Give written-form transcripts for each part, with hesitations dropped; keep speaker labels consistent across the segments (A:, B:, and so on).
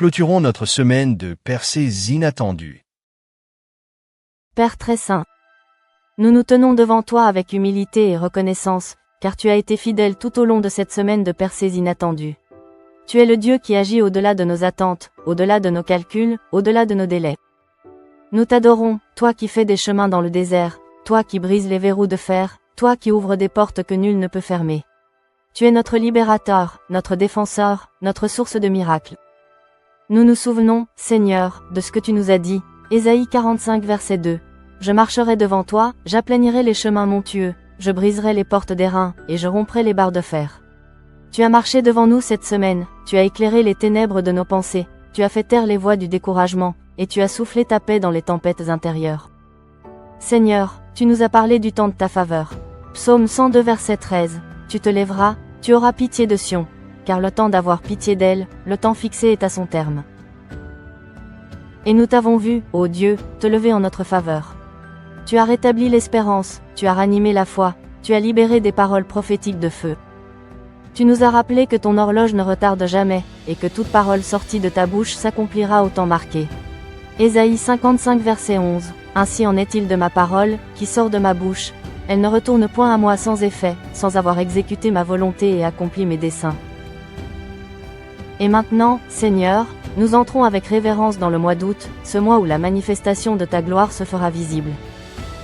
A: clôturons notre semaine de percées inattendues.
B: Père très saint, nous nous tenons devant toi avec humilité et reconnaissance, car tu as été fidèle tout au long de cette semaine de percées inattendues. Tu es le Dieu qui agit au-delà de nos attentes, au-delà de nos calculs, au-delà de nos délais. Nous t'adorons, toi qui fais des chemins dans le désert, toi qui brises les verrous de fer, toi qui ouvres des portes que nul ne peut fermer. Tu es notre libérateur, notre défenseur, notre source de miracles. Nous nous souvenons, Seigneur, de ce que tu nous as dit, Ésaïe 45 verset 2. Je marcherai devant toi, j'aplanirai les chemins montueux, je briserai les portes d'airain, et je romprai les barres de fer. Tu as marché devant nous cette semaine, tu as éclairé les ténèbres de nos pensées, tu as fait taire les voix du découragement, et tu as soufflé ta paix dans les tempêtes intérieures. Seigneur, tu nous as parlé du temps de ta faveur. Psaume 102 verset 13. Tu te lèveras, tu auras pitié de Sion, car le temps d'avoir pitié d'elle, le temps fixé est à son terme. Et nous t'avons vu, ô Dieu, te lever en notre faveur. Tu as rétabli l'espérance, tu as ranimé la foi, tu as libéré des paroles prophétiques de feu. Tu nous as rappelé que ton horloge ne retarde jamais, et que toute parole sortie de ta bouche s'accomplira au temps marqué. Ésaïe 55 verset 11. Ainsi en est-il de ma parole, qui sort de ma bouche. Elle ne retourne point à moi sans effet, sans avoir exécuté ma volonté et accompli mes desseins. Et maintenant, Seigneur, nous entrons avec révérence dans le mois d'août, ce mois où la manifestation de ta gloire se fera visible.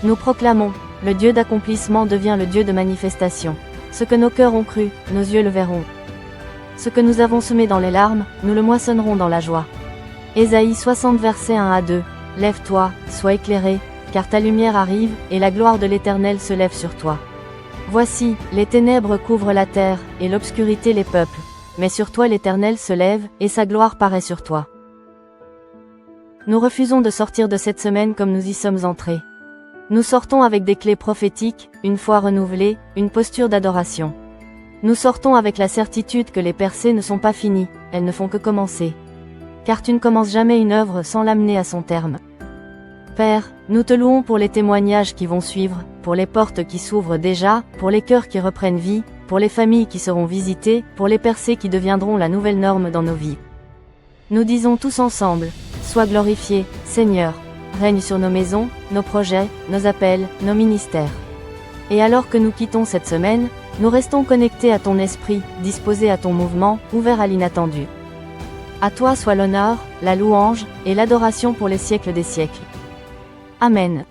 B: Nous proclamons, le Dieu d'accomplissement devient le Dieu de manifestation. Ce que nos cœurs ont cru, nos yeux le verront. Ce que nous avons semé dans les larmes, nous le moissonnerons dans la joie. Ésaïe 60 versets 1 à 2. Lève-toi, sois éclairé, car ta lumière arrive, et la gloire de l'Éternel se lève sur toi. Voici, les ténèbres couvrent la terre, et l'obscurité les peuples. Mais sur toi l'Éternel se lève, et sa gloire paraît sur toi. Nous refusons de sortir de cette semaine comme nous y sommes entrés. Nous sortons avec des clés prophétiques, une foi renouvelée, une posture d'adoration. Nous sortons avec la certitude que les percées ne sont pas finies, elles ne font que commencer. Car tu ne commences jamais une œuvre sans l'amener à son terme. Père, nous te louons pour les témoignages qui vont suivre, pour les portes qui s'ouvrent déjà, pour les cœurs qui reprennent vie, pour les familles qui seront visitées, pour les percées qui deviendront la nouvelle norme dans nos vies. Nous disons tous ensemble, sois glorifié, Seigneur, règne sur nos maisons, nos projets, nos appels, nos ministères. Et alors que nous quittons cette semaine, nous restons connectés à ton esprit, disposés à ton mouvement, ouverts à l'inattendu. À toi soit l'honneur, la louange, et l'adoration pour les siècles des siècles. Amen.